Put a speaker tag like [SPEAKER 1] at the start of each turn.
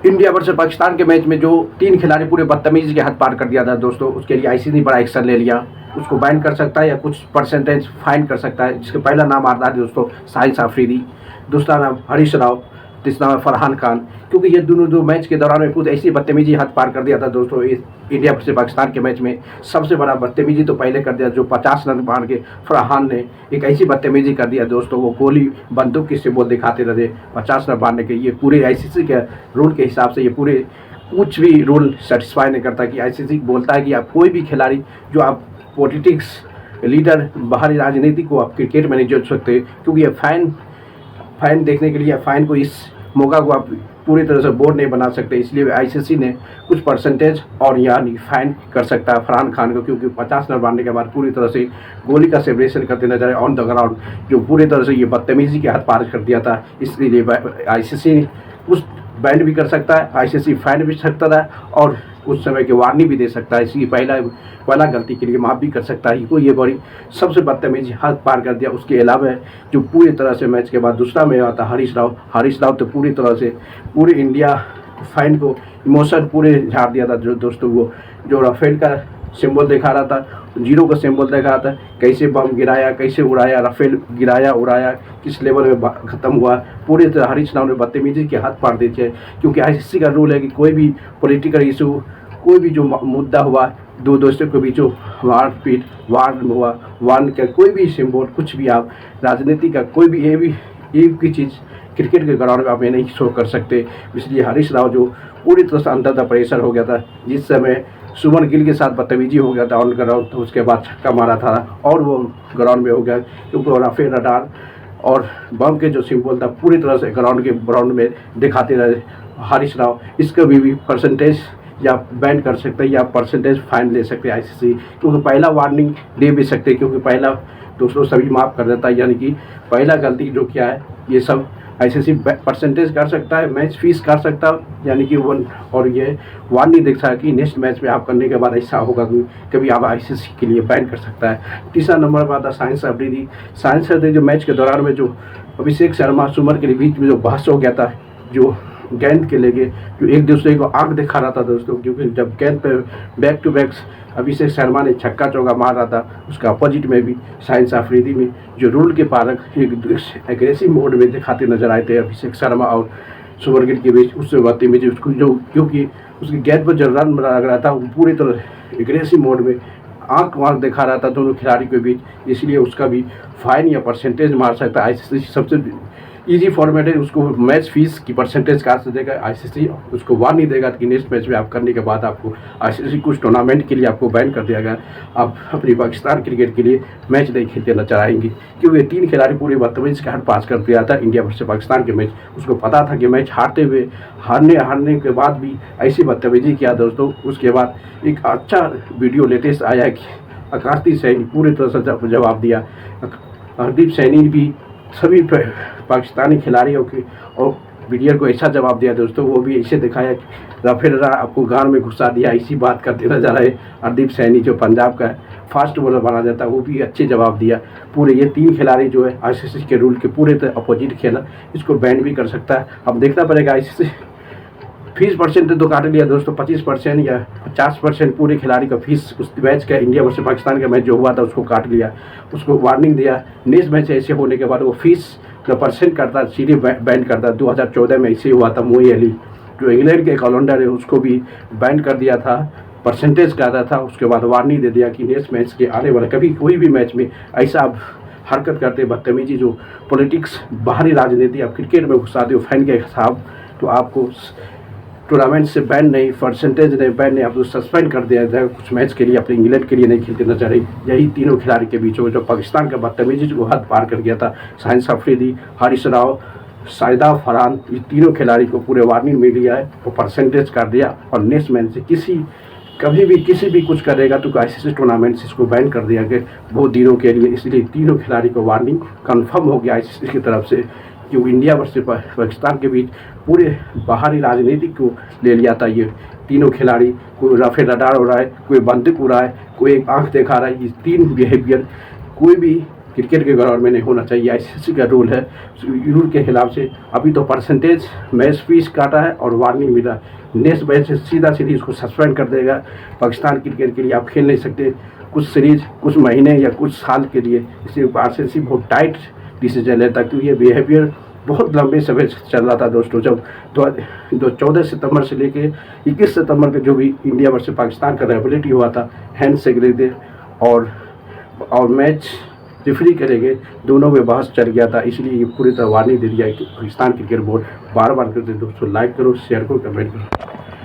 [SPEAKER 1] India versus Pakistan के match में जो 3 खिलाड़ी पूरे बदतमीजी के हद पार कर दिया था दोस्तों, उसके लिए आईसीसी बड़ा एक्शन ले लिया। उसको बैन कर सकता है या कुछ परसेंटेज फाइन कर सकता है। जिसका पहला नाम आता है दोस्तों शाहिद अफरीदी, दूसरा नाम हरीश राव, तीसरा नाम फरहान खान। क्योंकि ये दोनों जो मैच के दौरान में कुछ ऐसी बदतमीजी हद पार कर दिया था दोस्तों। इस इंडिया से पाकिस्तान के मैच में सबसे बड़ा बदतमीजी तो पहले कर दिया, जो 50 रन मार के फरहान ने एक ऐसी बदतमीजी कर दिया दोस्तों। वो गोली बंदूक की सिंबल दिखाते रहे 50 रन मारने के। ये पूरे आईसीसी के रूल के हिसाब से ये पूरे कुछ भी रूल सेटिस्फाई नहीं करता कि आईसीसी बोलता है कि आप कोई भी खिलाड़ी जो आप पॉलिटिक्स लीडर बाहरी राजनीति को आप क्रिकेट में नहीं जोड़ सकते। क्योंकि ये फाइन देखने के लिए फाइन को इस मौका को आप पूरी तरह से बोर्ड नहीं बना सकते। इसलिए आईसीसी ने कुछ परसेंटेज और यानी फाइन कर सकता है फरहान खान को। क्योंकि 50 रन मारने के बाद पूरी तरह से गोली का सेलिब्रेशन करते नजर आए ऑन द ग्राउंड, जो पूरी तरह से ये बदतमीजी के हद पार कर दिया था। इसलिए आईसीसी कुछ बैन भी कर सकता है, आईसीसी फाइन भी सकता था और कुछ समय की वार्निंग भी दे सकता है। इसकी पहला गलती के लिए माफ़ भी कर सकता है। को ये बड़ी सबसे बदतमीजी हद पार कर दिया। उसके अलावा जो पूरी तरह से मैच के बाद दूसरा में आता हरीश राव तो पूरी तरह से पूरे इंडिया फाइन को इमोशन पूरे झाड़ दिया था। जो दोस्तों वो जो राफेल का सिंबल दिखा रहा था, जीरो का सिंबल दिखा रहा था, कैसे बम गिराया, कैसे उड़ाया, राफेल गिराया उड़ाया, किस लेवल में ख़त्म हुआ, पूरी तरह हरीश राव ने बदतमीजी के हाथ पार दी थे। क्योंकि आईसीसी का रूल है कि कोई भी पॉलिटिकल इशू, कोई भी जो मुद्दा हुआ, दो दोस्तों के बीच मारपीट वार का कोई भी सिंबल, कुछ भी आप राजनीति का कोई भी एक भी चीज़ क्रिकेट के ग्राउंड में आप ये नहीं शो कर सकते। इसलिए हरीश राव जो पूरी तरह से अंदर प्रेशर हो गया था, जिस समय सुमन गिल के साथ बदतमीजी हो गया था ऑन ग्राउंड, तो उसके बाद छक्का मारा था और वो ग्राउंड में हो गया। क्योंकि राफेल रडार और बम के जो सिंबल था पूरी तरह से ग्राउंड में दिखाते रहे हरीश राव। इसका भी परसेंटेज या बैन कर सकते हैं या परसेंटेज फाइन ले सकते हैं आईसीसी। क्योंकि पहला वार्निंग दे भी सकते, क्योंकि पहला दूसरों सभी माफ़ कर देता है। यानी कि पहला गलती जो किया है ये सब आईसीसी परसेंटेज कर सकता है, मैच फीस कर सकता है, यानी कि वन, और ये वार्निंग देख सकता है कि नेक्स्ट मैच में आप करने के बाद ऐसा होगा कि कभी आप आईसीसी के लिए बैन कर सकता है। तीसरा नंबर पर आता शाहिद अफरीदी जो मैच के दौरान में जो अभिषेक शर्मा सुमन के बीच में जो बहस हो गया था, जो गेंद के लेके जो एक दूसरे को आंख दिखा रहा था दोस्तों। क्योंकि जब गेंद पे back to back Abhishek Sharma ने छक्का चौका मार रहा था, उसका अपोजिट में भी शाहिद अफरीदी में जो रूल के पारक एक एग्रेसिव मोड में दिखाते नजर आए थे अभिषेक शर्मा और सुमन गिल के बीच। उससे बदतमीजी उसको जो, क्योंकि उसकी गेंद पर जो रन लग रहा था वो पूरी तरह एग्रेसिव मोड में आंख दिखा रहा था दोनों खिलाड़ी के बीच। इसलिए उसका भी फाइन या परसेंटेज मार सकता है आईसीसी। सबसे इजी फॉर्मेट है, उसको मैच फीस की परसेंटेज कहाँ से देगा आईसीसी, उसको वार्निंग देगा कि नेक्स्ट मैच में आप करने के बाद आपको आईसीसी कुछ टूर्नामेंट के लिए आपको बैन कर दिया गया, आप अपनी पाकिस्तान क्रिकेट के लिए मैच नहीं खेलते नजर आएंगे। क्योंकि ये 3 खिलाड़ी पूरे बदतमीजी का हद पास कर दिया था इंडिया वर्सेस पाकिस्तान के मैच। उसको पता था कि मैच हारने के बाद भी ऐसी बदतमीजी किया दोस्तों। उसके बाद एक अच्छा वीडियो लेटेस्ट आया है कि आकाशदीप सैनी पूरी तरह से जवाब दिया। हरदीप सैनी भी सभी पाकिस्तानी खिलाड़ियों के और वीडियो को ऐसा जवाब दिया दोस्तों। वो भी ऐसे दिखाया कि राफेल आपको गान में घुसा दिया, इसी बात करते नजर आए। हरदीप सैनी जो पंजाब का फास्ट बॉलर माना जाता है, वो भी अच्छे जवाब दिया। पूरे ये 3 खिलाड़ी जो है आईसीसी के रूल के पूरे अपोजिट खेला, इसको बैन भी कर सकता है। अब देखना पड़ेगा आईसीसी फीस परसेंट तो काट लिया दोस्तों, 25% या 50% पूरे खिलाड़ी का फीस उस मैच का इंडिया वर्सेस पाकिस्तान का मैच जो हुआ था उसको काट लिया, उसको वार्निंग दिया। नेक्स्ट मैच ऐसे होने के बाद वो फीस जो परसेंट करता सीधे बैन करता। 2014 में ऐसे हुआ था, मोई अली जो इंग्लैंड के ऑलराउंडर है उसको भी बैन कर दिया था, परसेंटेज करता था। उसके बाद वार्निंग दे दिया कि नेक्स्ट मैच के आने वाले कभी कोई भी मैच में ऐसा आप हरकत करते बदतमीजी, जो पॉलिटिक्स बाहरी राजनीति आप क्रिकेट में घुसाते हो फैन के हिसाब, तो आपको टूर्नामेंट से बैन नहीं, परसेंटेज नहीं, बैन नहीं, आपको सस्पेंड कर दिया जाएगा कुछ मैच के लिए, अपने इंग्लैंड के लिए नहीं खेलते नजर आई। यही तीनों खिलाड़ी के बीच में जो पाकिस्तान का बदतमीजी को हद पार कर गया था, शाहिद अफरीदी, हरीश राव, शाहिदा फरहान, ये तीनों खिलाड़ी को पूरे वार्निंग मिल लिया है, वो परसेंटेज कर दिया। और नेक्स्ट मैच से कभी भी किसी भी कुछ करेगा तो आईसीसी टूर्नामेंट से इसको बैन कर दिया गया बहुत दिनों के लिए। इसलिए तीनों खिलाड़ी को वार्निंग कन्फर्म हो गया आईसीसी की तरफ से कि इंडिया वर्सेस पाकिस्तान के बीच पूरे बाहरी राजनीति को ले लिया था। ये तीनों खिलाड़ी, कोई राफेल रडार हो रहा है, कोई बंदूक उड़ा है, कोई एक आंख दिखा रहा है। ये 3 बिहेवियर कोई भी क्रिकेट के ग्राउंड में नहीं होना चाहिए, आईसीसी का रूल है। रूल के खिलाफ से अभी तो परसेंटेज मैच फीस काटा है और वार्निंग मिला। नेक्स्ट मैच से सीधा सीधी इसको सस्पेंड कर देगा। पाकिस्तान क्रिकेट के लिए आप खेल नहीं सकते कुछ सीरीज, कुछ महीने या कुछ साल के लिए। इसलिए आरसीसी बहुत टाइट डिसीजन लेता, क्योंकि ये बिहेवियर बहुत लंबे समय से चल रहा था दोस्तों। जब 14 सितंबर से लेके 21 सितंबर के जो भी इंडिया वर्सेस पाकिस्तान का रिवलरी हुआ था, हैंड शेक दे और मैच रेफरी करेंगे, दोनों में बहस चल गया था। इसलिए ये पूरी तरह वार्निंग दे दिया है कि पाकिस्तान क्रिकेट बोर्ड बार बार करते। दोस्तों लाइक करो, शेयर करो, कमेंट करो।